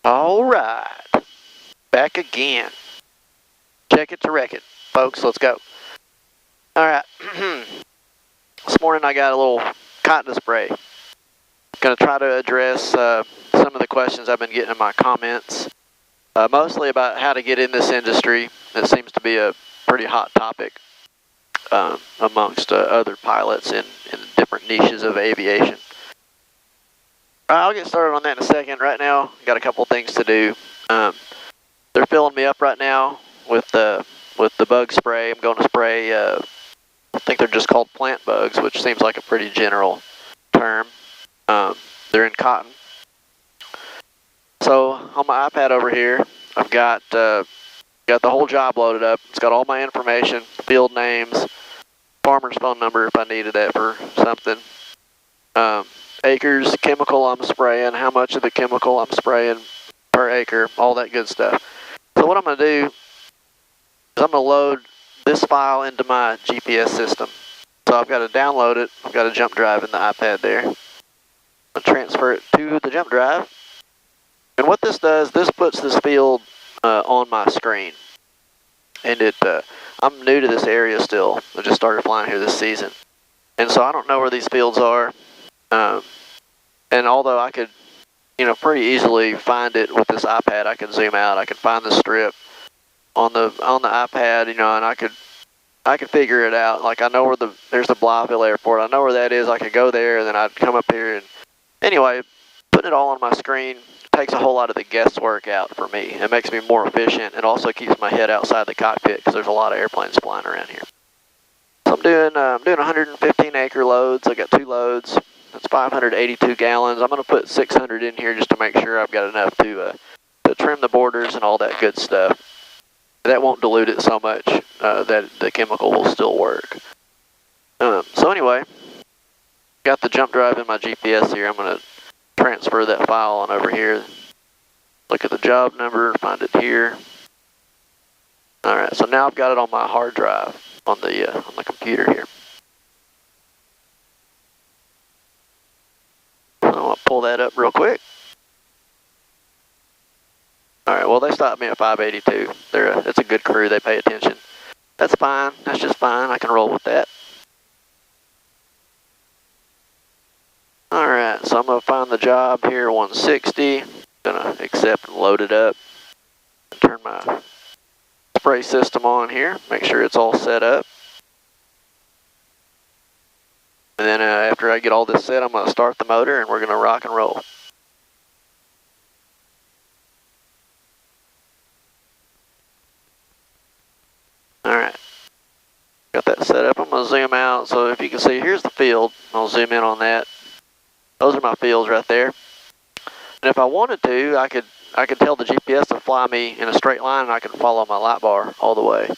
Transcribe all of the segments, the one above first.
All right, back again. Check it to wreck it, folks. Let's go. All right. This morning I got a little cotton to spray. Going to try to address some of the questions I've been getting in my comments, mostly about how to get in this industry. It seems to be a pretty hot topic amongst other pilots in different niches of aviation. I'll get started on that in a second. Right now, got a couple things to do. They're filling me up right now with the bug spray. I'm going to spray, I think they're just called plant bugs, which seems like a pretty general term. They're in cotton. So on my iPad over here, I've got the whole job loaded up. It's got all my information, field names, farmer's phone number if I needed that for something. Acres, chemical I'm spraying, how much of the chemical I'm spraying per acre, all that good stuff. So what I'm going to do is I'm going to load this file into my GPS system. So I've got to download it. I've got a jump drive in the iPad there. I'm going to transfer it to the jump drive. And what this does, this puts this field on my screen. And I'm new to this area still. I just started flying here this season. And so I don't know where these fields are. And although I could, pretty easily find it with this iPad, I can zoom out. I can find the strip on the iPad, and I could figure it out. Like I know where there's the Blytheville Airport. I know where that is. I could go there, and then I'd come up here. And anyway, putting it all on my screen takes a whole lot of the guesswork out for me. It makes me more efficient. It also keeps my head outside the cockpit because there's a lot of airplanes flying around here. So I'm doing 115 acre loads. I got 2 loads. That's 582 gallons. I'm going to put 600 in here just to make sure I've got enough to trim the borders and all that good stuff. That won't dilute it so much that the chemical will still work. So anyway, got the jump drive in my GPS here. I'm going to transfer that file on over here. Look at the job number, find it here. All right, so now I've got it on my hard drive on the computer here. I'll pull that up real quick. All right, well, they stopped me at 582. It's a good crew. They pay attention. That's fine. That's just fine. I can roll with that. All right, so I'm going to find the job here, 160. Going to accept and load it up. Turn my spray system on here. Make sure it's all set up. And then after I get all this set, I'm going to start the motor and we're going to rock and roll. Alright. Got that set up. I'm going to zoom out. So if you can see, here's the field. I'll zoom in on that. Those are my fields right there. And if I wanted to, I could tell the GPS to fly me in a straight line and I can follow my light bar all the way.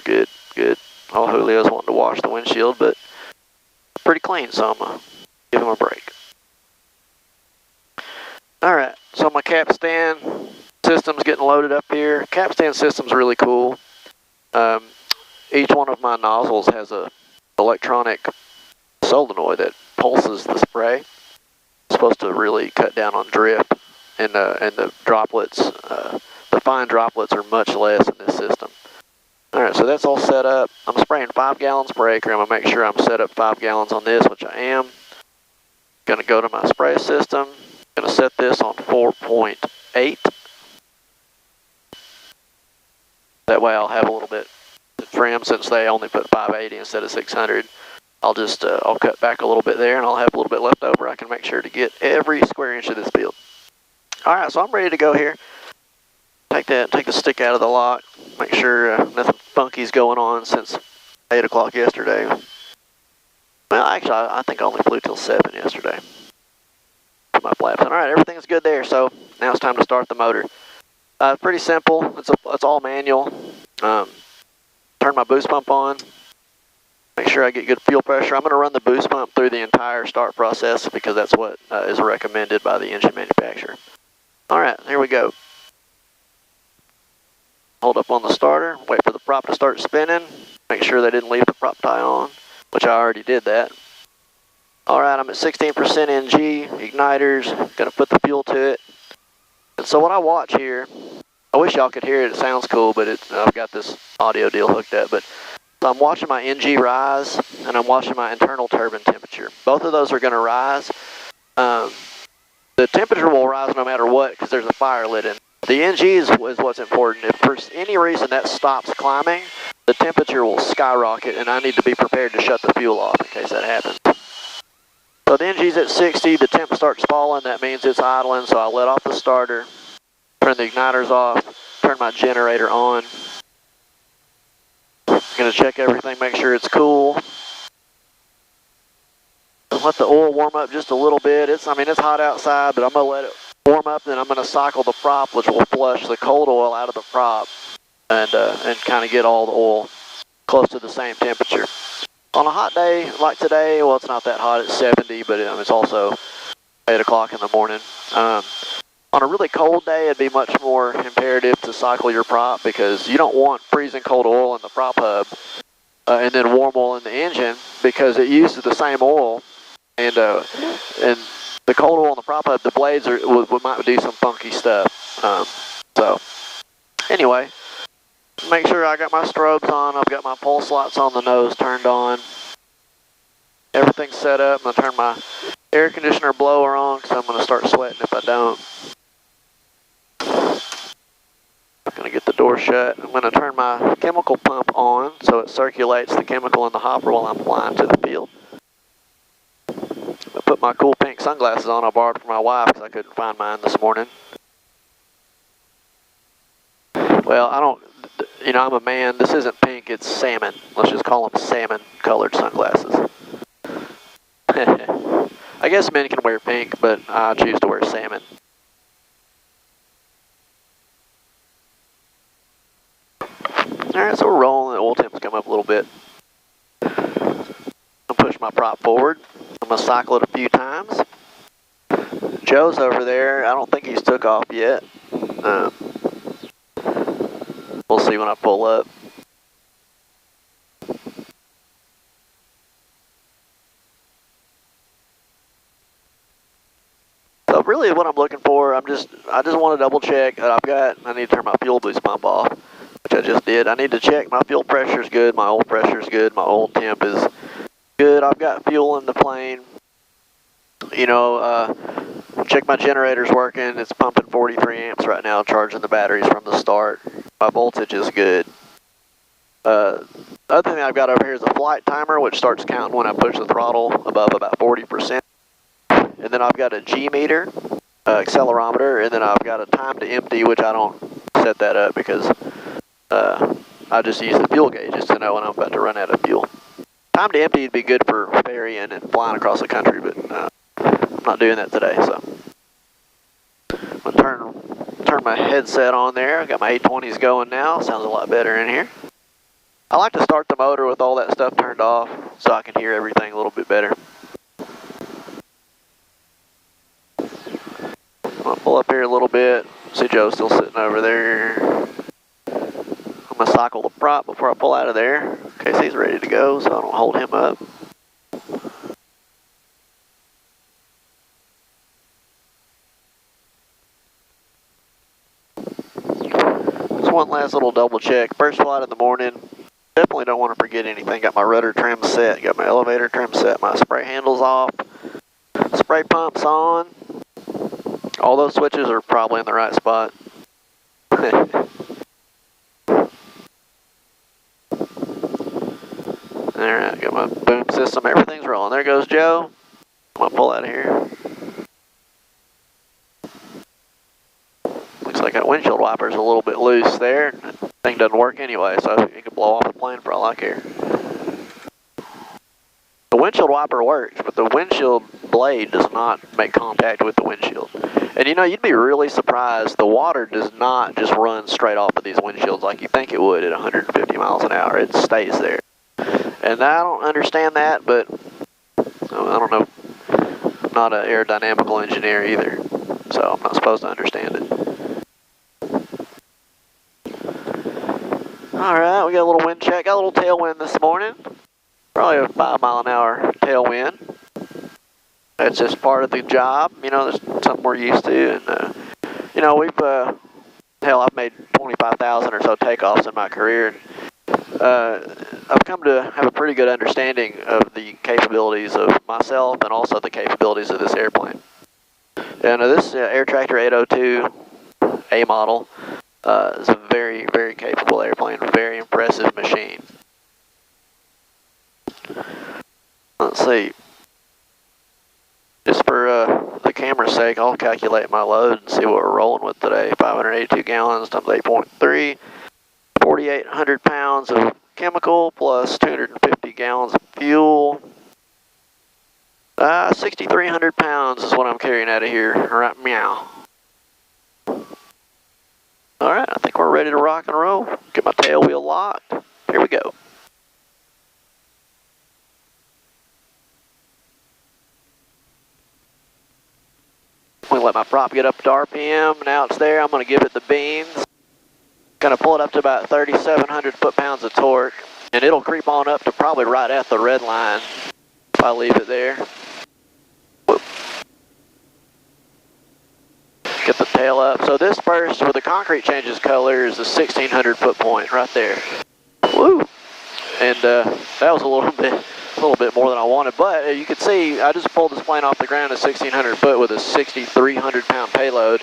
Good, good. Oh, Julio's wanting to wash the windshield, but pretty clean, so I'm going to give him a break. Alright, so my capstan system's getting loaded up here. Capstan system's really cool. Each one of my nozzles has a electronic solenoid that pulses the spray. It's supposed to really cut down on drift, and the droplets, the fine droplets are much less in this system. Alright, so that's all set up. I'm spraying 5 gallons per acre. I'm going to make sure I'm set up 5 gallons on this, which I am. Going to go to my spray system. Going to set this on 4.8. That way I'll have a little bit to trim since they only put 580 instead of 600. I'll just, I'll cut back a little bit there and I'll have a little bit left over. I can make sure to get every square inch of this field. Alright, so I'm ready to go here. Take the stick out of the lock. Make sure nothing funky's going on since 8 o'clock yesterday. Well, actually, I think I only flew till 7 yesterday. Put my flaps on. All right, everything's good there. So now it's time to start the motor. Pretty simple. It's all manual. Turn my boost pump on. Make sure I get good fuel pressure. I'm going to run the boost pump through the entire start process because that's what is recommended by the engine manufacturer. All right, here we go. Hold up on the starter, wait for the prop to start spinning, make sure they didn't leave the prop tie on, which I already did that. Alright, I'm at 16% NG, igniters, gonna put the fuel to it. so what I watch here, I wish y'all could hear it. It sounds cool, but I've got this audio deal hooked up. But so I'm watching my NG rise, and I'm watching my internal turbine temperature. Both of those are going to rise. The temperature will rise no matter what because there's a fire lit in. The NG is what's important. If for any reason that stops climbing, the temperature will skyrocket, and I need to be prepared to shut the fuel off in case that happens. So the NG's at 60, the temp starts falling, that means it's idling, so I let off the starter, turn the igniters off, turn my generator on. I'm going to check everything, make sure it's cool. Let the oil warm up just a little bit. It's hot outside, but I'm going to let it warm up, then I'm going to cycle the prop, which will flush the cold oil out of the prop and kind of get all the oil close to the same temperature. On a hot day like today, well, it's not that hot, it's 70, but it's also 8 o'clock in the morning. On a really cold day, it'd be much more imperative to cycle your prop because you don't want freezing cold oil in the prop hub and then warm oil in the engine because it uses the same oil. And the cold oil in the prop hub, the blades might do some funky stuff. So anyway, make sure I got my strobes on. I've got my pulse lights on the nose turned on. Everything's set up. I'm going to turn my air conditioner blower on because I'm going to start sweating if I don't. I'm going to get the door shut. I'm going to turn my chemical pump on so it circulates the chemical in the hopper while I'm flying to the field. I put my cool pink sunglasses on I borrowed from my wife because I couldn't find mine this morning. Well, I'm a man. This isn't pink, it's salmon. Let's just call them salmon colored sunglasses. I guess men can wear pink, but I choose to wear salmon. Alright, so we're rolling. The oil temp's come up a little bit. I'll push my prop forward. I'm going to cycle it a few times. Joe's over there. I don't think he's took off yet. We'll see when I pull up. So really what I'm looking for, I just want to double check that I need to turn my fuel boost pump off, which I just did. I need to check my fuel pressure is good, my oil pressure is good, my oil temp is good. I've got fuel in the plane. Check my generator's working. It's pumping 43 amps right now, charging the batteries from the start. My voltage is good. The other thing I've got over here is a flight timer, which starts counting when I push the throttle above about 40%. And then I've got a G meter, accelerometer, and then I've got a time to empty, which I don't set that up because I just use the fuel gauges to know when I'm about to run out of fuel. Time to empty would be good for ferrying and flying across the country, but I'm not doing that today, so. I'm going to turn my headset on there. I've got my 820s going now. Sounds a lot better in here. I like to start the motor with all that stuff turned off so I can hear everything a little bit better. I'm going to pull up here a little bit. See Joe still sitting over there. I'm going to cycle the prop before I pull out of there in case he's ready to go so I don't hold him up. One last little double check. First flight in the morning. Definitely don't want to forget anything. Got my rudder trim set, got my elevator trim set, my spray handles off, spray pumps on. All those switches are probably in the right spot. Alright, got my boom system, everything's rolling. There goes Joe. I'm going to pull out of here. Looks like that windshield wiper's a little bit loose there. That thing doesn't work anyway, so it could blow off the plane for all I care. The windshield wiper works, but the windshield blade does not make contact with the windshield. And you'd be really surprised, the water does not just run straight off of these windshields like you think it would at 150 miles an hour. It stays there. And I don't understand that, but I don't know. I'm not an aerodynamical engineer either, so I'm not supposed to understand it. Alright, we got a little wind check. Got a little tailwind this morning. Probably a 5 mile an hour tailwind. That's just part of the job. There's something we're used to. And, know, hell, I've made 25,000 or so takeoffs in my career. I've come to have a pretty good understanding of the capabilities of myself and also the capabilities of this airplane. And this Air Tractor 802 A model is a very, very capable airplane, very impressive machine. Let's see. Just for the camera's sake, I'll calculate my load and see what we're rolling with today. 582 gallons times 8.3. 4,800 pounds of chemical plus 250 gallons of fuel. 6,300 pounds is what I'm carrying out of here. Right, meow. Alright, I think we're ready to rock and roll. Get my tail wheel locked. Here we go. I'm gonna let my prop get up to RPM. Now it's there. I'm gonna give it the beans. Gonna pull it up to about 3,700 foot-pounds of torque, and it'll creep on up to probably right at the red line if I leave it there. Whoop. Get the tail up. So this burst where the concrete changes color is the 1,600 foot point right there. Woo! And that was a little bit more than I wanted, but you can see I just pulled this plane off the ground at 1,600 foot with a 6,300 pound payload.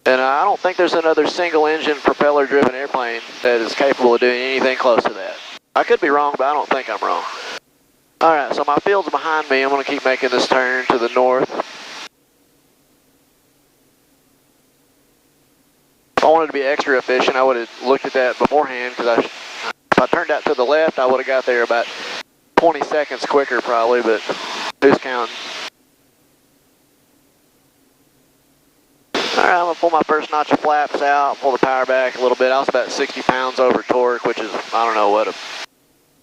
And I don't think there's another single engine propeller driven airplane that is capable of doing anything close to that. I could be wrong, but I don't think I'm wrong. Alright, so my field's behind me. I'm going to keep making this turn to the north. If I wanted to be extra efficient, I would have looked at that beforehand, because if I turned out to the left, I would have got there about 20 seconds quicker probably, but who's counting? Alright, I'm going to pull my first notch of flaps out, pull the power back a little bit. I was about 60 pounds over torque, which is, I don't know what,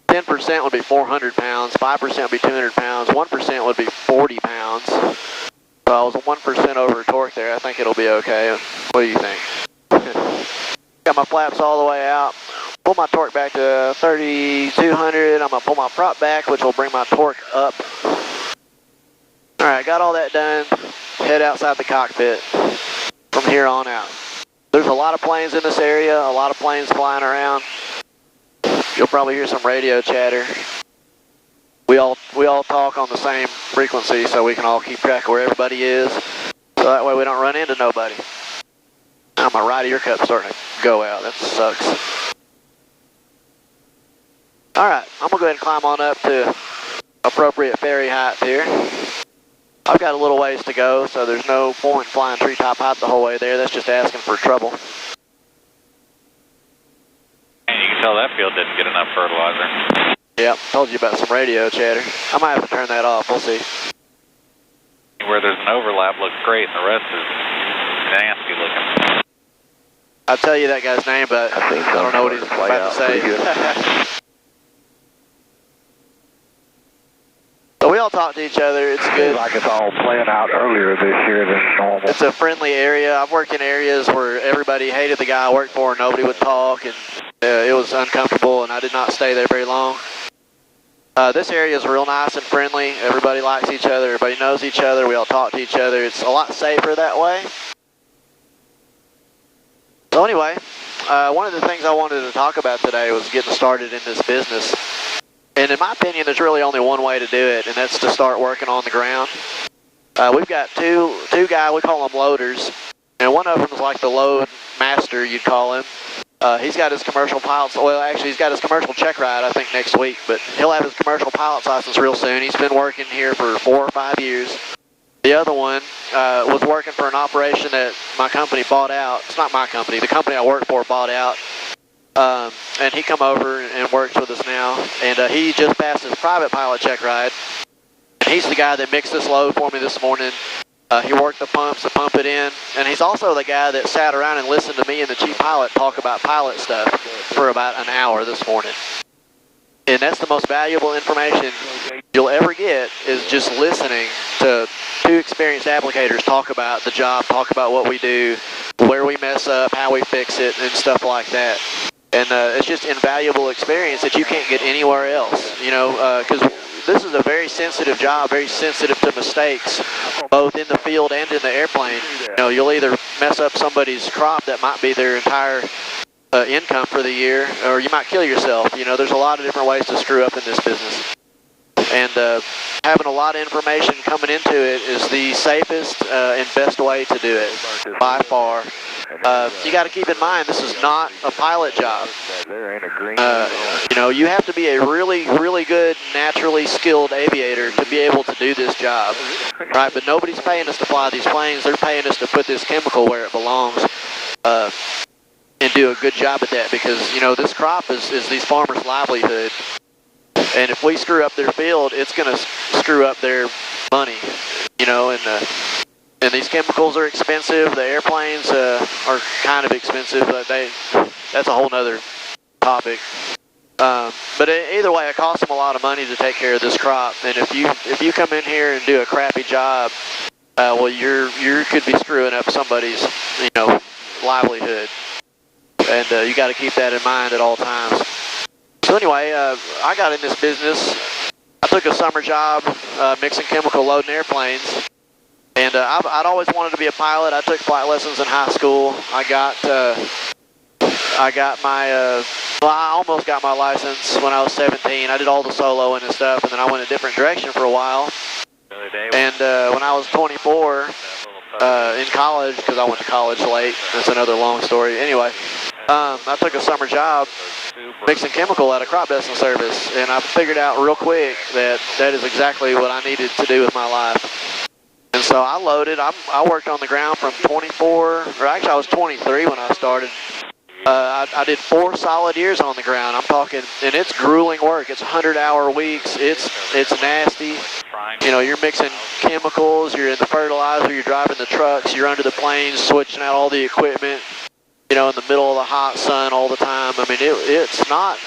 10% would be 400 pounds, 5% would be 200 pounds, 1% would be 40 pounds. So I was 1% over torque there. I think it'll be okay. What do you think? Got my flaps all the way out. Pull my torque back to 3,200. I'm going to pull my prop back, which will bring my torque up. Alright, got all that done. Head outside the cockpit from here on out. There's a lot of planes in this area, a lot of planes flying around. You'll probably hear some radio chatter. We all talk on the same frequency, so we can all keep track of where everybody is. So that way we don't run into nobody. Now my right ear cup's starting to go out. That sucks. Alright, I'm going to go ahead and climb on up to appropriate ferry height here. I've got a little ways to go, so there's no point flying treetop height the whole way there. That's just asking for trouble. And you can tell that field didn't get enough fertilizer. Yep, told you about some radio chatter. I might have to turn that off, we'll see. Where there's an overlap looks great, and the rest is nasty looking. I'll tell you that guy's name, but I don't know what he's about to say. So we all talk to each other, it's good. Like it's all playing out earlier this year than normal. It's a friendly area. I've worked in areas where everybody hated the guy I worked for and nobody would talk, and it was uncomfortable, and I did not stay there very long. This area is real nice and friendly. Everybody likes each other, everybody knows each other, we all talk to each other. It's a lot safer that way. So anyway, one of the things I wanted to talk about today was getting started in this business. And in my opinion, there's really only one way to do it, and that's to start working on the ground. We've got two guys, we call them loaders, and one of them is like the load master, you'd call him. He's got his commercial pilot's, well actually he's got his commercial check ride I think next week, but he'll have his commercial pilot's license real soon. He's been working here for 4 or 5 years. The other one was working for an operation that my company bought out. It's not my company, the company I work for bought out. And he come over and works with us now, and he just passed his private pilot check ride. He's the guy that mixed this load for me this morning. He worked the pumps to pump it in, and he's also the guy that sat around and listened to me and the chief pilot talk about pilot stuff for about an hour this morning. And that's the most valuable information you'll ever get, is just listening to 2 experienced applicators talk about the job, talk about what we do, where we mess up, how we fix it, and stuff like that. And it's just invaluable experience that you can't get anywhere else, you know, because this is a very sensitive job, very sensitive to mistakes, both in the field and in the airplane. You know, you'll either mess up somebody's crop that might be their entire income for the year, or you might kill yourself. You know, there's a lot of different ways to screw up in this business. And having a lot of information coming into it is the safest and best way to do it, by far. You got to keep in mind, this is not a pilot job. You know, you have to be a really, really good, naturally skilled aviator to be able to do this job, right? But nobody's paying us to fly these planes. They're paying us to put this chemical where it belongs and do a good job at that, because, you know, this crop is these farmers' livelihood. And if we screw up their field, it's going to screw up their money, you know, and these chemicals are expensive. The airplanes are kind of expensive, but that's a whole nother topic. But either way, it costs them a lot of money to take care of this crop. And if you come in here and do a crappy job, well, you could be screwing up somebody's, you know, livelihood. And you got to keep that in mind at all times. So anyway, I got in this business. I took a summer job mixing chemical loading airplanes, and I'd always wanted to be a pilot. I took flight lessons in high school. I got my, well, I almost got my license when I was 17. I did all the soloing and stuff, and then I went a different direction for a while. And when I was 24, in college, because I went to college late, that's another long story. Anyway, I took a summer job mixing chemical at a crop dusting service, and I figured out real quick that that is exactly what I needed to do with my life. And so I loaded. I worked on the ground from 24, or actually I was 23 when I started. I did 4 solid years on the ground. I'm talking, and it's grueling work. It's 100-hour weeks. It's nasty. You know, you're mixing chemicals, you're in the fertilizer, you're driving the trucks, you're under the planes, switching out all the equipment, you know, in the middle of the hot sun all the time. I mean, it's not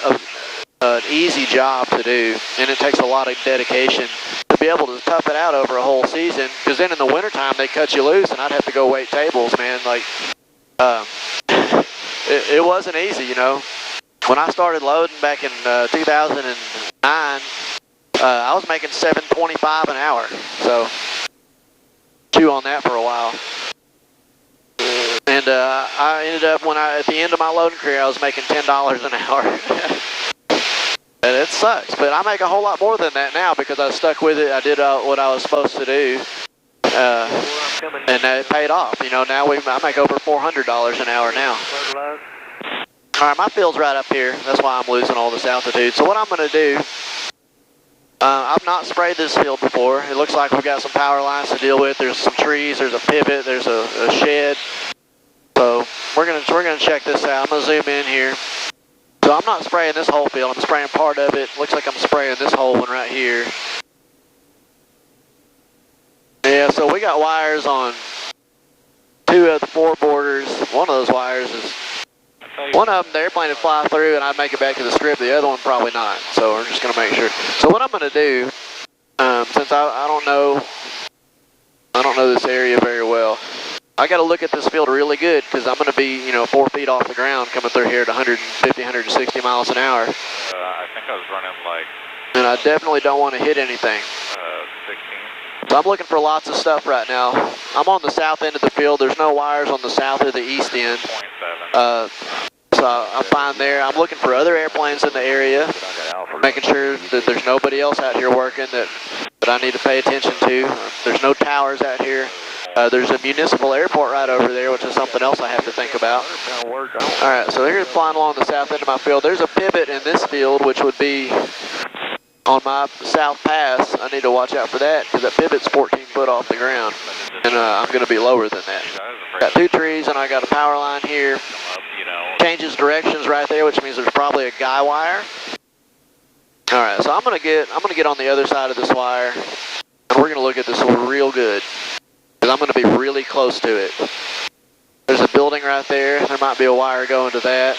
an easy job to do, and it takes a lot of dedication to be able to tough it out over a whole season, because then in the wintertime they cut you loose, and I'd have to go wait tables, man. Like, it wasn't easy, you know. When I started loading back in 2009, I was making $7.25 an hour, so chew on that for a while. And I ended up, at the end of my loading career, I was making $10 an hour. And it sucks, but I make a whole lot more than that now because I stuck with it. I did what I was supposed to do, and it paid off. You know, now I make over $400 an hour now. All right, my field's right up here. That's why I'm losing all this altitude. So what I'm going to do, I've not sprayed this field before. It looks like we've got some power lines to deal with. There's some trees, there's a pivot, there's a shed. So we're gonna check this out. I'm gonna zoom in here. So I'm not spraying this whole field. I'm spraying part of it. Looks like I'm spraying this whole one right here. Yeah, so we got wires on 2 of the 4 borders. One of those wires is, one of them the airplane would fly through and I'd make it back to the strip. The other one probably not. So we're just gonna make sure. So what I'm gonna do, since I don't know this area very well, I got to look at this field really good, because I'm going to be, you know, 4 feet off the ground coming through here at 150, 160 miles an hour. I think I was running like... And I definitely don't want to hit anything. 16. So I'm looking for lots of stuff right now. I'm on the south end of the field. There's no wires on the south or the east end. 0.7. So I'm fine there. I'm looking for other airplanes in the area, making sure that there's nobody else out here working that I need to pay attention to. There's no towers out here. There's a municipal airport right over there, which is something else I have to think about. Alright, so here's flying along the south end of my field. There's a pivot in this field, which would be on my south pass. I need to watch out for that, because that pivot's 14 foot off the ground, and I'm going to be lower than that. Got 2 trees, and I got a power line here. Changes directions right there, which means there's probably a guy wire. Alright, so I'm gonna get on the other side of this wire, and we're gonna look at this real good, because I'm gonna be really close to it. There's a building right there. There might be a wire going to that.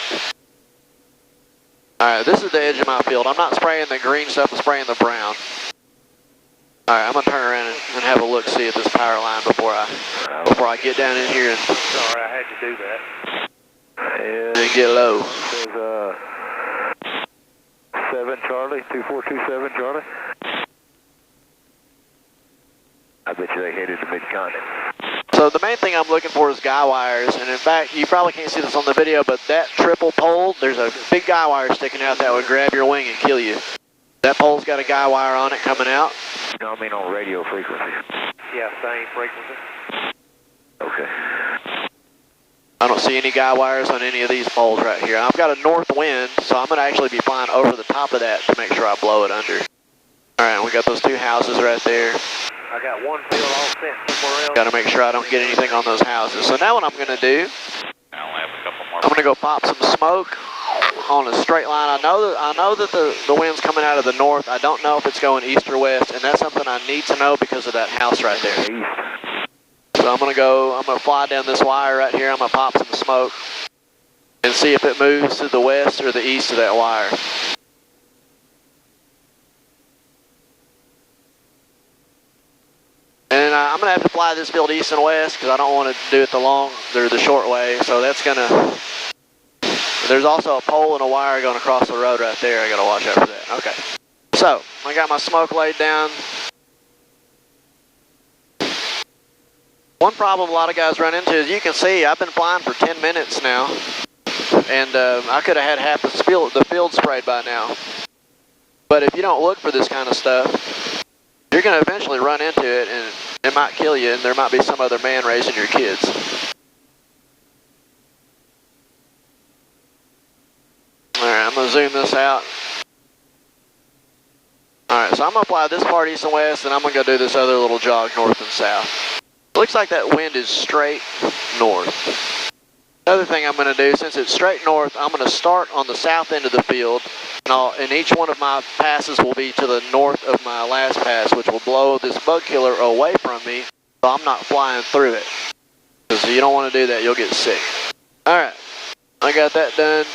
Alright, this is the edge of my field. I'm not spraying the green stuff, I'm spraying the brown. Alright, I'm gonna turn around and have a look, see at this power line before I get down in here and Sorry, I had to do that. And get low. This is 7 Charlie, 2427 Charlie. I bet you they headed to Mid-Continent. So the main thing I'm looking for is guy wires, and in fact, you probably can't see this on the video, but that triple pole, there's a big guy wire sticking out that would grab your wing and kill you. That pole's got a guy wire on it coming out. No, I mean on radio frequency. Yeah, same frequency. Okay. I don't see any guy wires on any of these poles right here. I've got a north wind, so I'm going to actually be flying over the top of that to make sure I blow it under. Alright, we got those two houses right there. I got one field all set somewhere else. Got to make sure I don't get anything on those houses. So now what I'm going to do, I only have a couple more. I'm going to go pop some smoke on a straight line. I know that the wind's coming out of the north. I don't know if it's going east or west, and that's something I need to know because of that house right there. So I'm going to fly down this wire right here. I'm going to pop some smoke and see if it moves to the west or the east of that wire. And I'm going to have to fly this field east and west because I don't want to do it the short way. So that's going to... There's also a pole and a wire going across the road right there. I got to watch out for that. Okay. So, I got my smoke laid down. One problem a lot of guys run into is you can see I've been flying for 10 minutes now. And I could have had half the field sprayed by now. But if you don't look for this kind of stuff, you're going to eventually run into it and it might kill you and there might be some other man raising your kids. Alright, I'm going to zoom this out. Alright, so I'm going to fly this part east and west, and I'm going to go do this other little jog north and south. Looks like that wind is straight north. Another thing I'm going to do, since it's straight north, I'm going to start on the south end of the field, and each one of my passes will be to the north of my last pass, which will blow this bug killer away from me, so I'm not flying through it. Because you don't want to do that, you'll get sick. Alright, I got that done.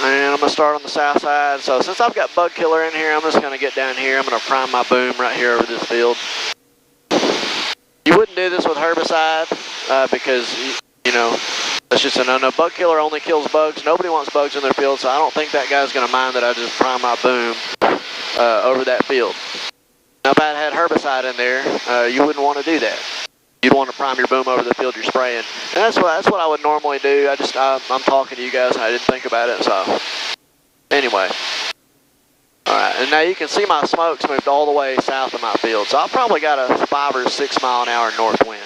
And I'm going to start on the south side. So since I've got bug killer in here, I'm just going to get down here. I'm going to prime my boom right here over this field. You wouldn't do this with herbicide because, you know, that's just a no-no. Bug killer only kills bugs. Nobody wants bugs in their field, so I don't think that guy's going to mind that I just prime my boom over that field. Now, if I had herbicide in there, you wouldn't want to do that. You'd want to prime your boom over the field you're spraying. And that's what I would normally do. I'm talking to you guys and I didn't think about it, so. Anyway. Alright, and now you can see my smoke's moved all the way south of my field. So I've probably got a 5 or 6 mile an hour north wind.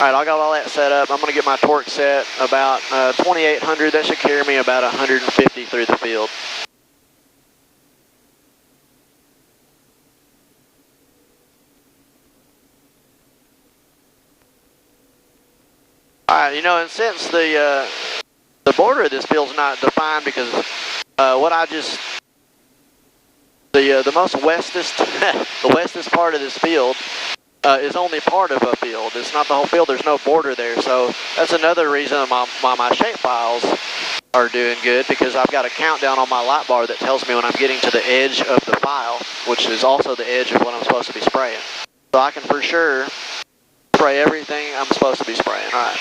Alright, I got all that set up. I'm going to get my torque set about 2800. That should carry me about 150 through the field. Alright, you know, and since the border of this field's not defined because the most westest, the westest part of this field is only part of a field. It's not the whole field. There's no border there. So that's another reason why my shape files are doing good, because I've got a countdown on my light bar that tells me when I'm getting to the edge of the file, which is also the edge of what I'm supposed to be spraying. So I can for sure spray everything I'm supposed to be spraying. Alright,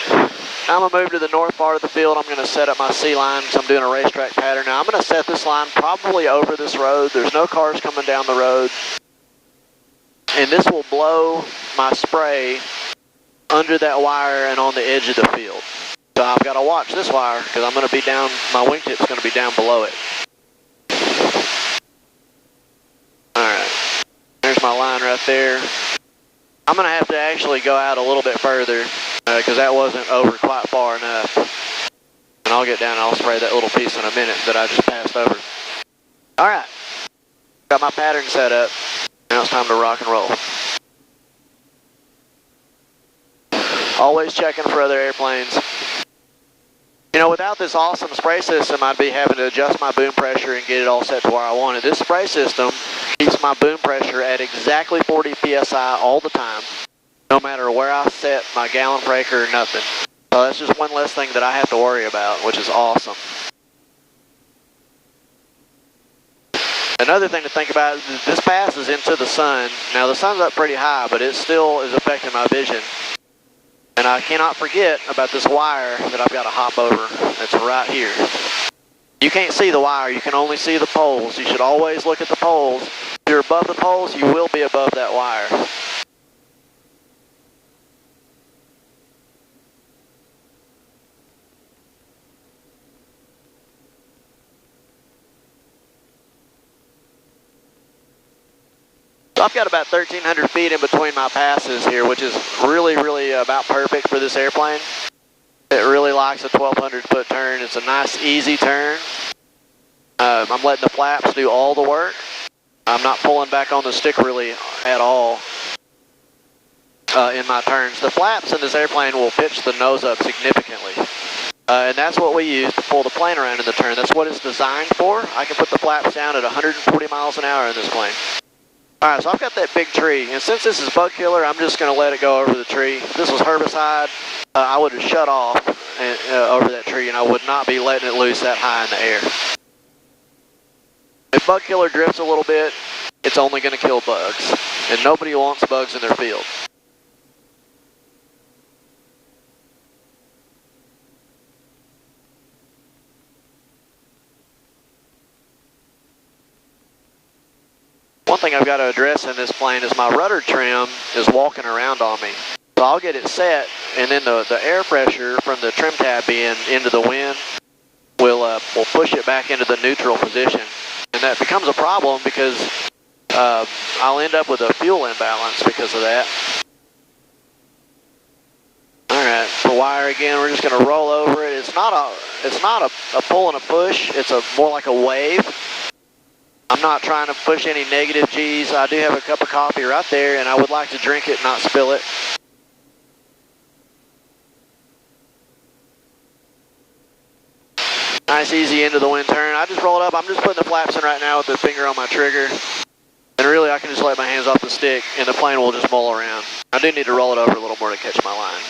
now I'm going to move to the north part of the field. I'm going to set up my C line because I'm doing a racetrack pattern. Now I'm going to set this line probably over this road. There's no cars coming down the road. And this will blow my spray under that wire and on the edge of the field. So I've got to watch this wire because I'm going to be down, my wingtip's going to be down below it. Alright, there's my line right there. I'm going to have to actually go out a little bit further because that wasn't over quite far enough. And I'll get down and I'll spray that little piece in a minute that I just passed over. Alright, got my pattern set up. Now it's time to rock and roll. Always checking for other airplanes. You know, without this awesome spray system, I'd be having to adjust my boom pressure and get it all set to where I wanted. This spray system keeps my boom pressure at exactly 40 PSI all the time, no matter where I set my gallon per acre or nothing. So that's just one less thing that I have to worry about, which is awesome. Another thing to think about is this pass is into the sun. Now the sun's up pretty high, but it still is affecting my vision. And I cannot forget about this wire that I've got to hop over. It's right here. You can't see the wire, you can only see the poles. You should always look at the poles. If you're above the poles, you will be above that wire. So I've got about 1,300 feet in between my passes here, which is really about perfect for this airplane. It really likes a 1,200 foot turn. It's a nice, easy turn. I'm letting the flaps do all the work. I'm not pulling back on the stick really at all in my turns. The flaps in this airplane will pitch the nose up significantly. And that's what we use to pull the plane around in the turn. That's what it's designed for. I can put the flaps down at 140 miles an hour in this plane. Alright, so I've got that big tree, and since this is bug killer, I'm just going to let it go over the tree. If this was herbicide, I would have shut off over that tree, and I would not be letting it loose that high in the air. If bug killer drifts a little bit, it's only going to kill bugs, and nobody wants bugs in their field. One thing I've got to address in this plane is my rudder trim is walking around on me. So I'll get it set, and then the air pressure from the trim tab being into the wind will push it back into the neutral position. And that becomes a problem because I'll end up with a fuel imbalance because of that. Alright, the wire again, we're just going to roll over it. It's not a pull and a push, it's more like a wave. I'm not trying to push any negative G's. I do have a cup of coffee right there, and I would like to drink it, not spill it. Nice, easy into the wind turn. I just rolled up. I'm just putting the flaps in right now with the finger on my trigger. And really, I can just let my hands off the stick, and the plane will just mull around. I do need to roll it over a little more to catch my line.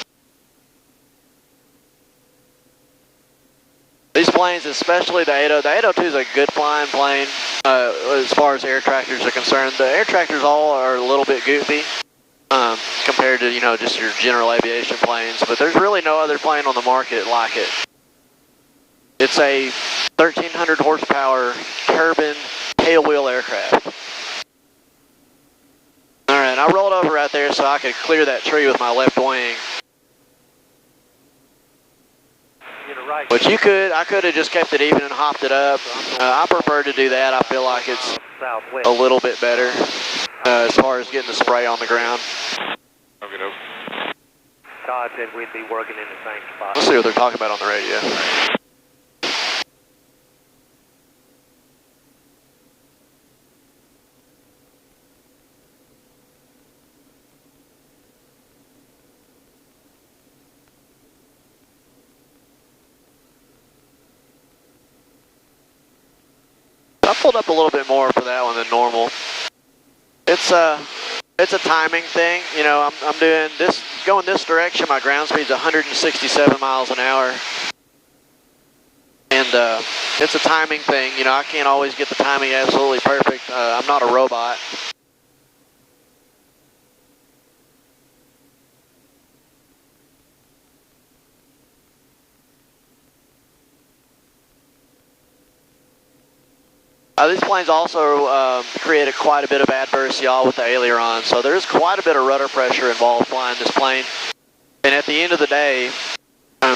These planes, especially the 802 is a good flying plane as far as air tractors are concerned. The air tractors all are a little bit goofy compared to, you know, just your general aviation planes, but there's really no other plane on the market like it. It's a 1,300 horsepower turbine tailwheel aircraft. Alright, I rolled over right there so I could clear that tree with my left wing. Which I could have just kept it even and hopped it up. I prefer to do that. I feel like it's a little bit better as far as getting the spray on the ground. Okay, Todd said we'd be working in the same spot. Let's see what they're talking about on the radio. I pulled up a little bit more for that one than normal. It's a timing thing. You know, I'm doing this, going this direction. My ground speed's 167 miles an hour, and it's a timing thing. You know, I can't always get the timing absolutely perfect. I'm not a robot. These planes also created quite a bit of adverse yaw with the aileron, so there's quite a bit of rudder pressure involved flying this plane. And at the end of the day,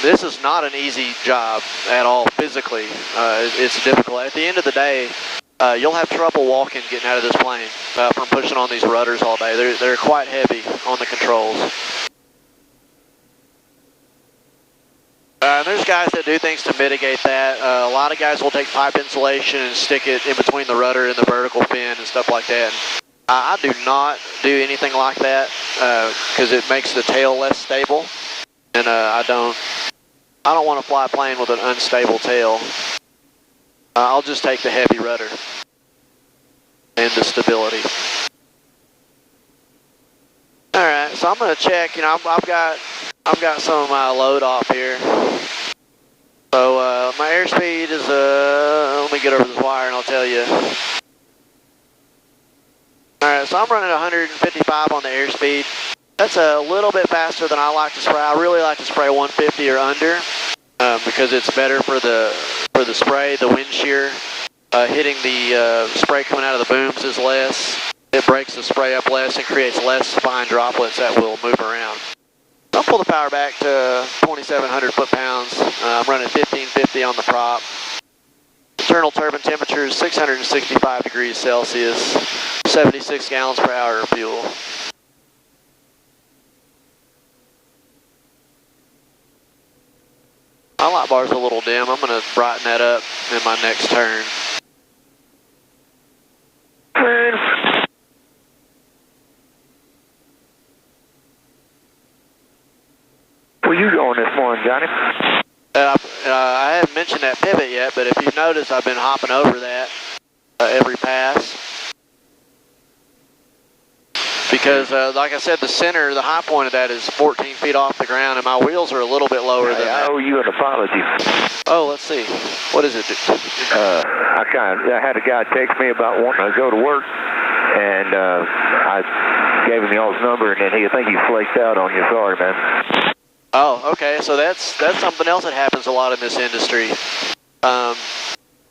this is not an easy job at all physically. It's difficult. At the end of the day, you'll have trouble walking getting out of this plane from pushing on these rudders all day. They're quite heavy on the controls. There's guys that do things to mitigate that. A lot of guys will take pipe insulation and stick it in between the rudder and the vertical fin and stuff like that. I do not do anything like that because it makes the tail less stable, and I don't want to fly a plane with an unstable tail. I'll just take the heavy rudder and the stability. All right, so I'm going to check. You know, I've got some of my load off here. So my airspeed is, let me get over this wire and I'll tell you. Alright, so I'm running 155 on the airspeed. That's a little bit faster than I like to spray. I really like to spray 150 or under because it's better for the for the spray. The wind shear hitting the spray coming out of the booms is less. It breaks the spray up less and creates less fine droplets that will move around. I'll pull the power back to 2,700 foot-pounds. I'm running 1550 on the prop. Internal turbine temperature is 665 degrees Celsius, 76 gallons per hour of fuel. My light bar's a little dim. I'm going to brighten that up in my next turn. Where you going this morning, Johnny? I haven't mentioned that pivot yet, but if you've noticed, I've been hopping over that every pass. Because, like I said, the center, the high point of that is 14 feet off the ground, and my wheels are a little bit lower than that. I owe you an apology. Oh, let's see. What is it? I had a guy text me about wanting to go to work, and I gave him y'all's number, and then I think he flaked out on you. Sorry, man. Oh, okay. So that's something else that happens a lot in this industry.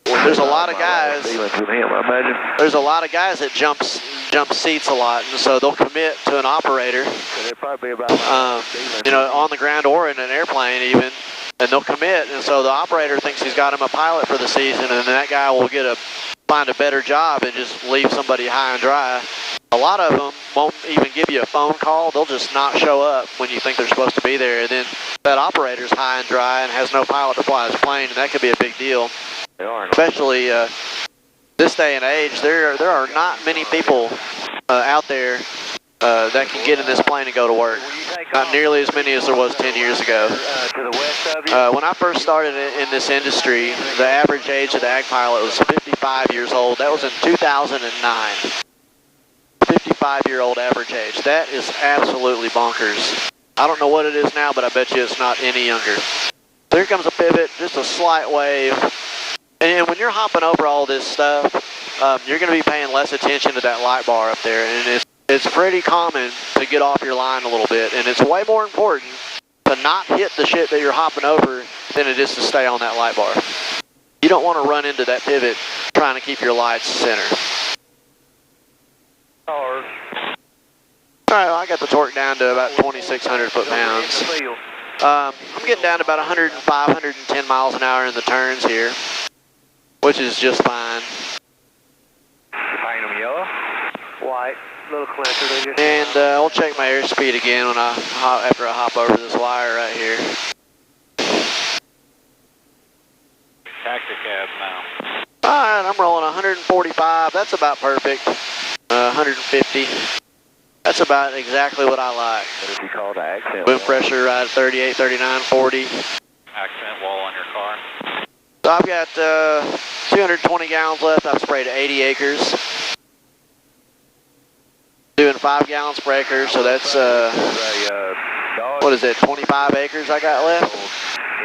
There's a lot of guys. There's a lot of guys that jump seats a lot, and so they'll commit to an operator. You know, on the ground or in an airplane even, and they'll commit, and so the operator thinks he's got him a pilot for the season, and then that guy will find a better job and just leave somebody high and dry. A lot of them won't even give you a phone call. They'll just not show up when you think they're supposed to be there, and then that operator's high and dry and has no pilot to fly his plane, and that could be a big deal. Especially this day and age, there are not many people out there that can get in this plane and go to work. Not nearly as many as there was 10 years ago. When I first started in this industry, the average age of the ag pilot was 55 years old. That was in 2009. 55-year-old average age. That is absolutely bonkers. I don't know what it is now, but I bet you it's not any younger. So here comes a pivot, just a slight wave. And when you're hopping over all this stuff, you're going to be paying less attention to that light bar up there. And it's pretty common to get off your line a little bit. And it's way more important to not hit the shit that you're hopping over than it is to stay on that light bar. You don't want to run into that pivot trying to keep your lights center. All right, well, I got the torque down to about 2,600 foot-pounds. I'm getting down to about 105, 110 miles an hour in the turns here, which is just fine. Paint them yellow? White, little clincher. And I'll check my airspeed again when after I hop over this wire right here. Taxi cab now. All right, I'm rolling 145. That's about perfect. 150. That's about exactly what I like. What is he called? Accent wind pressure right at 38, 39, 40. Accent wall on your car. So I've got 220 gallons left. I've sprayed 80 acres. Doing 5 gallons per acre, so that's, what is it, 25 acres I got left?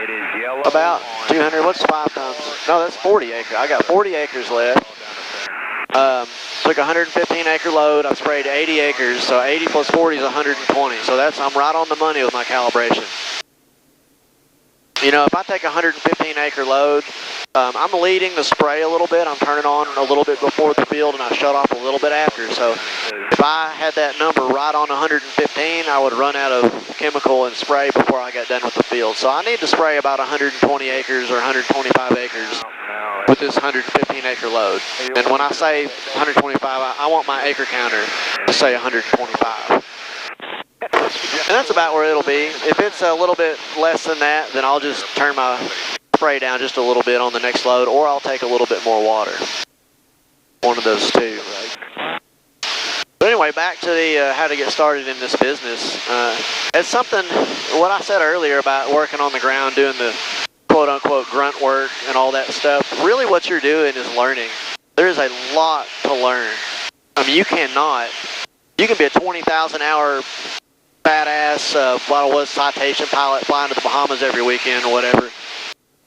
It is yellow. About 200, what's 5 times? No, that's 40 acres. I got 40 acres left. Took a 115 acre load. I sprayed 80 acres, so 80 plus 40 is 120. So I'm right on the money with my calibration. You know, if I take a 115 acre load, I'm leading the spray a little bit. I'm turning on a little bit before the field, and I shut off a little bit after. So if I had that number right on 115, I would run out of chemical and spray before I got done with the field. So I need to spray about 120 acres or 125 acres with this 115 acre load. And when I say 125, I want my acre counter to say 125. And that's about where it'll be. If it's a little bit less than that, then I'll just turn my spray down just a little bit on the next load, or I'll take a little bit more water. One of those two. But anyway, back to the how to get started in this business. It's something, what I said earlier about working on the ground, doing the quote-unquote grunt work and all that stuff. Really what you're doing is learning. There is a lot to learn. I mean, you can be a 20,000 hour badass, citation pilot flying to the Bahamas every weekend or whatever.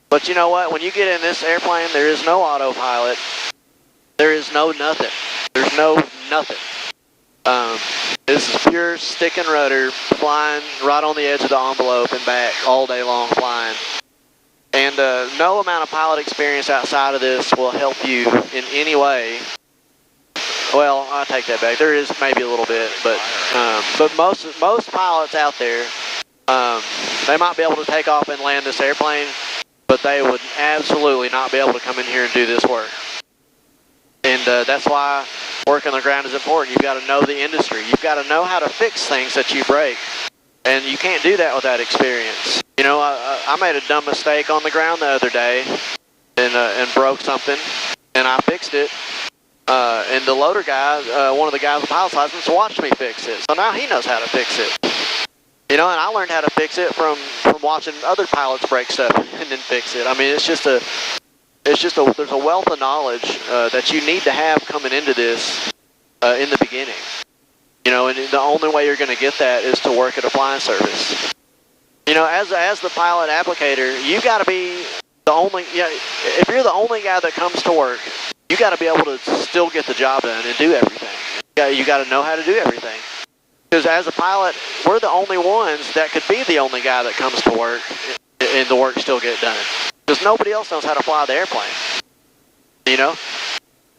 But you know what? When you get in this airplane, there is no autopilot. There is no nothing. There's no nothing. This is pure stick and rudder, flying right on the edge of the envelope and back all day long flying. And no amount of pilot experience outside of this will help you in any way. Well, I take that back. There is maybe a little bit, but most pilots out there, they might be able to take off and land this airplane, but they would absolutely not be able to come in here and do this work. And that's why work on the ground is important. You've got to know the industry. You've got to know how to fix things that you break. And you can't do that without experience. You know, I made a dumb mistake on the ground the other day and broke something, and I fixed it. And the loader guy, one of the guys with the pilot's license, watched me fix it. So now he knows how to fix it. You know, and I learned how to fix it from watching other pilots break stuff and then fix it. I mean, there's a wealth of knowledge that you need to have coming into this in the beginning. You know, and the only way you're going to get that is to work at a flying service. You know, as the pilot applicator, you got to be the only. You know, if you're the only guy that comes to work, you got to be able to still get the job done and do everything. You got to know how to do everything. Because as a pilot, we're the only ones that could be the only guy that comes to work and the work still get done. Because nobody else knows how to fly the airplane. You know,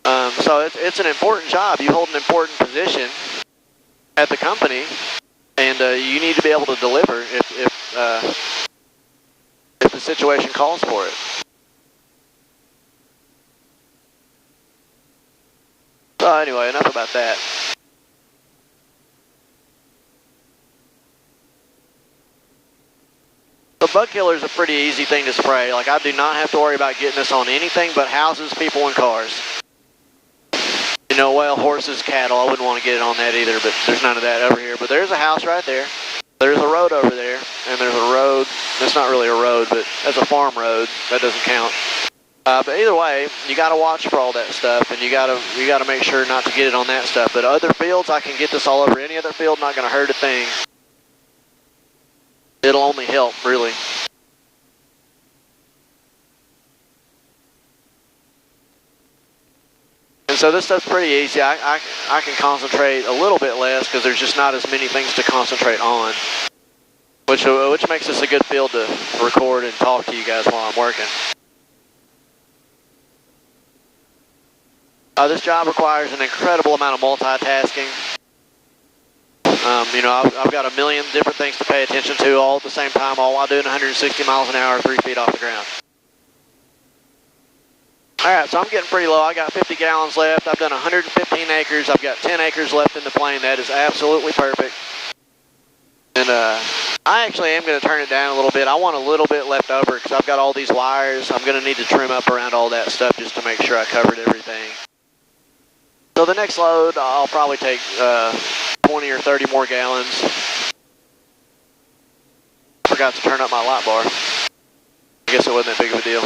so it's an important job. You hold an important position at the company, and you need to be able to deliver if the situation calls for it. So anyway, enough about that. The bug killer is a pretty easy thing to spray. Like, I do not have to worry about getting this on anything but houses, people, and cars. You know, well, horses, cattle, I wouldn't want to get it on that either, but there's none of that over here. But there's a house right there. There's a road over there, and there's a road. That's not really a road, but that's a farm road. That doesn't count. But either way, you got to watch for all that stuff, and you got to make sure not to get it on that stuff. But other fields, I can get this all over any other field. Not going to hurt a thing. It'll only help, really. And so this stuff's pretty easy. I can concentrate a little bit less because there's just not as many things to concentrate on, which makes this a good field to record and talk to you guys while I'm working. This job requires an incredible amount of multitasking. You know, I've got a million different things to pay attention to all at the same time, all while doing 160 miles an hour, 3 feet off the ground. Alright, so I'm getting pretty low. I got 50 gallons left. I've done 115 acres. I've got 10 acres left in the plane. That is absolutely perfect. And I actually am going to turn it down a little bit. I want a little bit left over because I've got all these wires. I'm going to need to trim up around all that stuff just to make sure I covered everything. So the next load, I'll probably take 20 or 30 more gallons. Forgot to turn up my light bar. I guess it wasn't that big of a deal.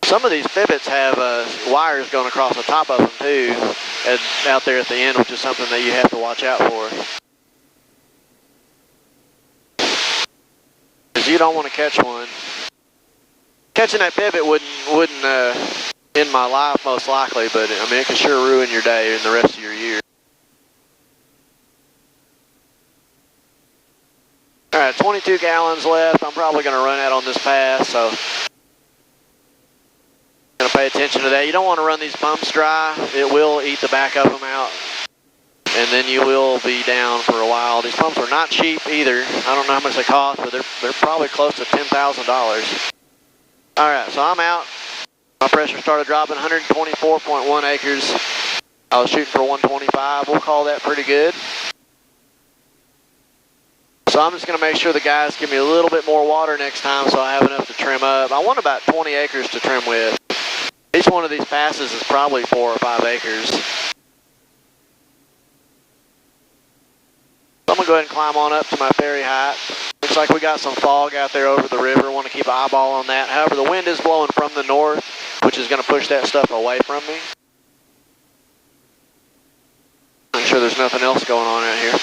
Some of these pivots have wires going across the top of them too, and out there at the end, which is something that you have to watch out for. Because you don't want to catch one. Catching that pivot wouldn't end my life most likely, but I mean it could sure ruin your day and the rest of your year. All right, 22 gallons left. I'm probably going to run out on this pass, so going to pay attention to that. You don't want to run these pumps dry. It will eat the back of them out, and then you will be down for a while. These pumps are not cheap either. I don't know how much they cost, but they're probably close to $10,000. All right, so I'm out. My pressure started dropping, 124.1 acres. I was shooting for 125. We'll call that pretty good. So I'm just going to make sure the guys give me a little bit more water next time so I have enough to trim up. I want about 20 acres to trim with. Each one of these passes is probably 4 or 5 acres. So I'm going to go ahead and climb on up to my ferry height. Looks like we got some fog out there over the river. Want to keep an eyeball on that. However, the wind is blowing from the north, which is going to push that stuff away from me. Make sure there's nothing else going on out here.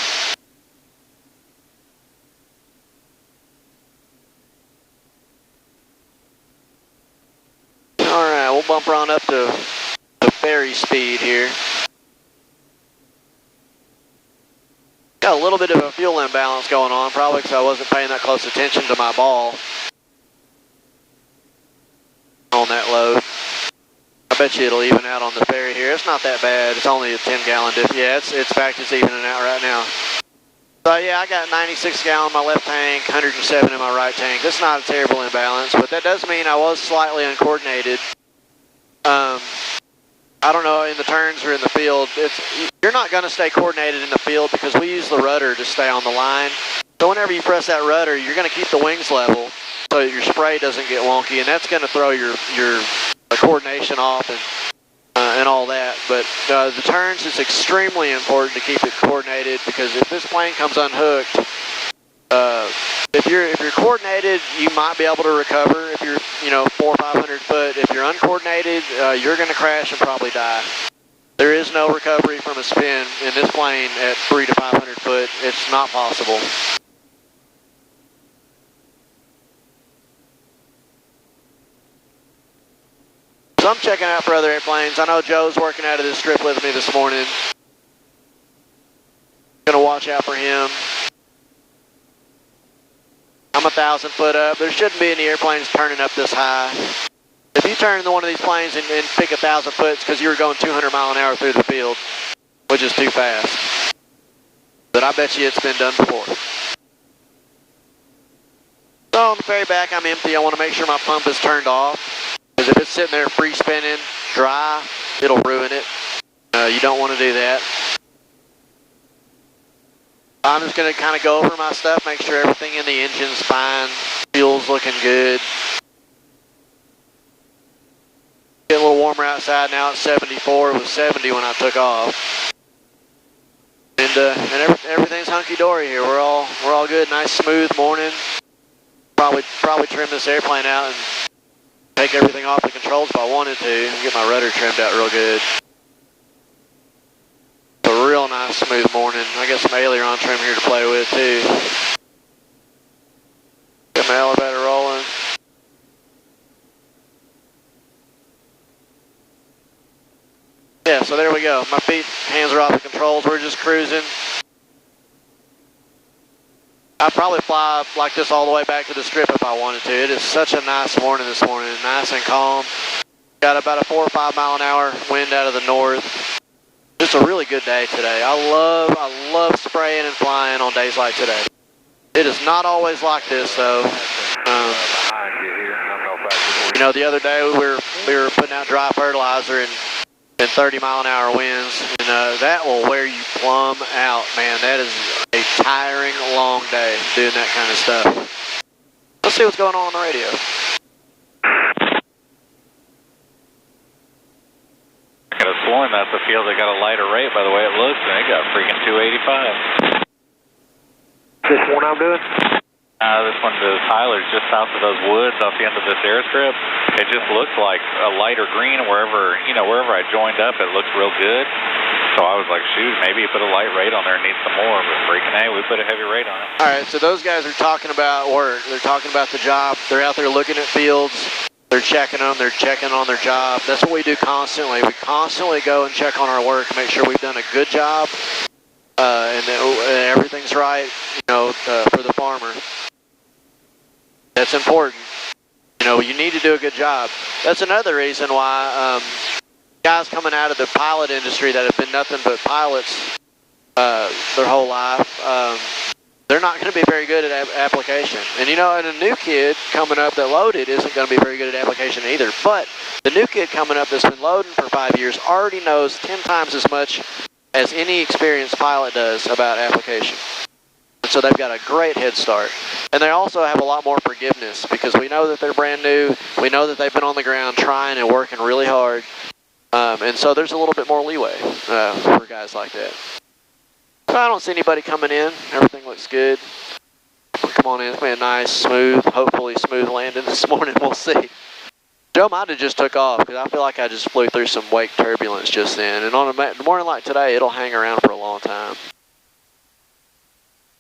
Alright, we'll bump on up to the ferry speed here. Got a little bit of a fuel imbalance going on, probably because I wasn't paying that close attention to my ball on that load. I bet you it'll even out on the ferry here. It's not that bad. It's only a 10-gallon diff. Yeah, it's evening out right now. So yeah, I got 96 gallon in my left tank, 107 in my right tank. That's not a terrible imbalance, but that does mean I was slightly uncoordinated. I don't know, in the turns or in the field, you're not going to stay coordinated in the field because we use the rudder to stay on the line. So whenever you press that rudder, you're going to keep the wings level so your spray doesn't get wonky, and that's going to throw your coordination off and all that. But the turns, it's extremely important to keep it coordinated because if this plane comes unhooked, if you're coordinated, you might be able to recover. If you're 400 or 500 foot, if you're uncoordinated, you're going to crash and probably die. There is no recovery from a spin in this plane at 300 to 500 foot. It's not possible. So I'm checking out for other airplanes. I know Joe's working out of this strip with me this morning. Gonna watch out for him. I'm 1,000 foot up. There shouldn't be any airplanes turning up this high. If you turn into one of these planes and pick 1,000 foot, it's because you were going 200 mile an hour through the field, which is too fast. But I bet you it's been done before. So on the ferry back, I'm empty. I want to make sure my pump is turned off. Because if it's sitting there free spinning, dry, it'll ruin it. You don't want to do that. I'm just going to kind of go over my stuff, make sure everything in the engine's fine, fuel's looking good. Getting a little warmer outside now. It's 74. It was 70 when I took off. And everything's hunky-dory here. We're all good. Nice smooth morning. Probably trim this airplane out and take everything off the controls if I wanted to and get my rudder trimmed out real good. A real nice smooth morning. I got some aileron trim here to play with too. Got my elevator rolling. Yeah, so there we go. My hands are off the controls. We're just cruising. I'd probably fly like this all the way back to the strip if I wanted to. It is such a nice morning this morning. Nice and calm. Got about a 4 or 5 mile an hour wind out of the north. Just a really good day today. I love spraying and flying on days like today. It is not always like this though. The other day we were putting out dry fertilizer and 30 mile an hour winds, and that will wear you plumb out, man. That is a tiring, long day doing that kind of stuff. Let's see what's going on the radio. This morning, that's the field that got a lighter rate by the way it looks, and it got freaking 285. This one I'm doing? This one to Tyler's just south of those woods off the end of this airstrip. It just looks like a lighter green wherever I joined up, it looks real good. So I was like, shoot, maybe you put a light rate on there and need some more, but freaking hey, we put a heavy rate on it. All right, so those guys are talking about work. They're talking about the job. They're out there looking at fields. They're checking them. They're checking on their job. That's what we do constantly. We constantly go and check on our work, make sure we've done a good job, and everything's right, for the farmer. That's important. You need to do a good job. That's another reason why guys coming out of the pilot industry that have been nothing but pilots their whole life, they're not going to be very good at application. And and a new kid coming up that loaded isn't going to be very good at application either. But the new kid coming up that's been loading for 5 years already knows 10 times as much as any experienced pilot does about application. And so they've got a great head start. And they also have a lot more forgiveness because we know that they're brand new. We know that they've been on the ground trying and working really hard. And so there's a little bit more leeway for guys like that. So I don't see anybody coming in. Everything looks good. Come on in. It's been a nice, smooth, hopefully smooth landing this morning. We'll see. Joe might have just took off because I feel like I just flew through some wake turbulence just then. And on a morning like today, it'll hang around for a long time.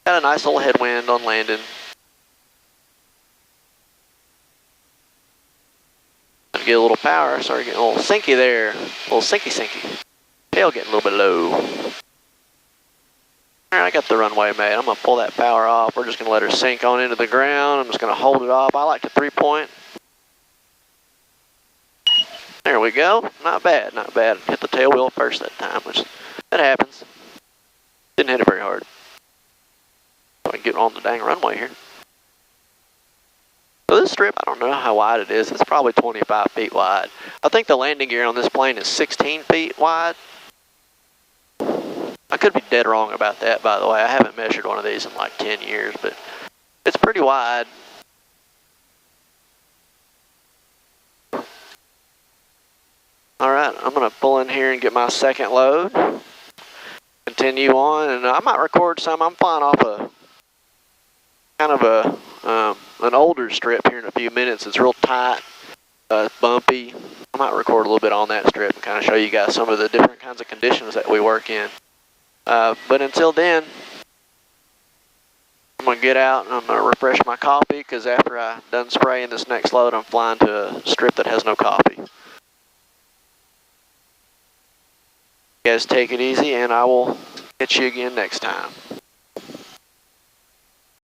Got a nice little headwind on landing. Get a little power. Started getting a little sinky there. A little sinky. Tail getting a little bit low. Alright, I got the runway made. I'm going to pull that power off. We're just going to let her sink on into the ground. I'm just going to hold it off. I like to 3-point. There we go. Not bad, not bad. Hit the tail wheel first that time, which that happens. Didn't hit it very hard. So I can get on the dang runway here. So this strip, I don't know how wide it is. It's probably 25 feet wide. I think the landing gear on this plane is 16 feet wide. I could be dead wrong about that, by the way. I haven't measured one of these in like 10 years, but it's pretty wide. Alright, I'm going to pull in here and get my second load. Continue on, and I might record some. I'm flying off a kind of an older strip here in a few minutes. It's real tight, bumpy. I might record a little bit on that strip and kind of show you guys some of the different kinds of conditions that we work in. But until then, I'm going to get out and I'm going to refresh my coffee, because after I'm done spraying this next load, I'm flying to a strip that has no coffee. You guys take it easy, and I will catch you again next time.